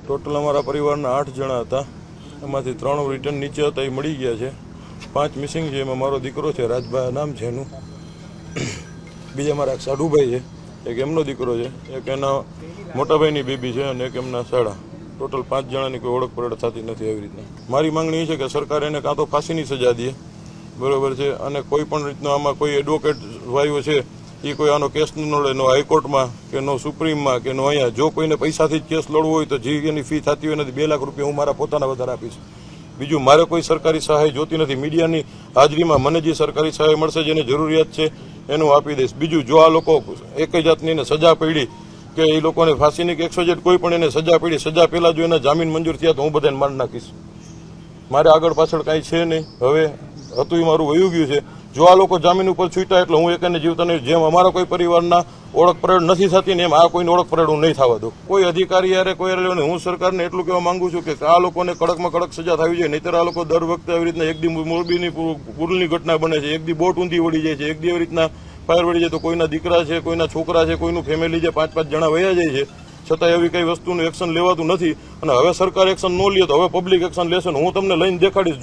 Total અમારા પરિવારના 8 જણા હતા, એમાંથી 3 રિટર્ન નીચે હતા, એ મળી ગયા છે. 5 મિસિંગ છે, એમાં મારો દીકરો છે, રાજભાઈ નામ છે એનું. બીજા મારા એક સાઢુભાઈ છે, એક એમનો દીકરો છે, એક એના મોટાભાઈની બેબી છે અને એક એમના સાડા. ટોટલ 5 જણાની કોઈ ઓળખ પરેડ થતી નથી. આવી રીતના મારી માંગણી એ છે કે સરકાર એને કાં તો ફાંસીની સજા દે, બરોબર છે, અને કોઈ પણ રીતનો આમાં કોઈ એડવોકેટ ભાઈઓ છે એ કોઈ આનો કેસ ન લડે, નો હાઈકોર્ટમાં કે નો સુપ્રીમમાં કે નો અહીંયા. જો કોઈને પૈસાથી જ કેસ લડવો હોય તો જે એની ફી થતી હોય નથી 2 લાખ રૂપિયા હું મારા પોતાના વધારે આપીશ. બીજું મારે કોઈ સરકારી સહાય જોતી નથી. મીડિયાની હાજરીમાં મને જે સરકારી સહાય મળશે, જેને જરૂરિયાત છે એનું આપી દઈશ. બીજું જો આ લોકો એક જાતની એને સજા પડી કે એ લોકોને ફાંસીની કે 100 કોઈ પણ એને સજા પડી, સજા પહેલા જો એના જામીન મંજૂર થયા તો હું બધાને મારી નાખીશ. મારે આગળ પાછળ કાંઈ છે નહીં. હવે હતું એ મારું વયું ગયું છે. જો આ લોકો જામીન ઉપર છૂટ્યા એટલે હું એકને જીવતા નહીં. જેમ અમારા કોઈ પરિવારના ઓળખ પરેડ નથી થતી ને એમ આ કોઈની ઓળખ પરેડ હું નહીં થવા દઉં. કોઈ અધિકારી યારે કોઈ હું સરકારને એટલું કહેવા માંગુ છું કે આ લોકોને કડકમાં કડક સજા થવી જોઈએ. નહીંતર આ લોકો દર વખતે આવી રીતના એક દી મોરબીની પુલની ઘટના બને છે, એક દી બોટ ઊંધી વળી જાય છે, એક દી આવી રીતના ફાયર વળી જાય તો કોઈના દીકરા છે, કોઈના છોકરા છે, કોઈનું ફેમિલી છે, 5-5 જણા વયા જાય છે. છતાં એવી કઈ વસ્તુનું એક્શન લેવાતું નથી. અને હવે સરકાર એક્શન ન લે તો હવે પબ્લિક એક્શન લેશે ને હું તમને લઈને દેખાડીશ.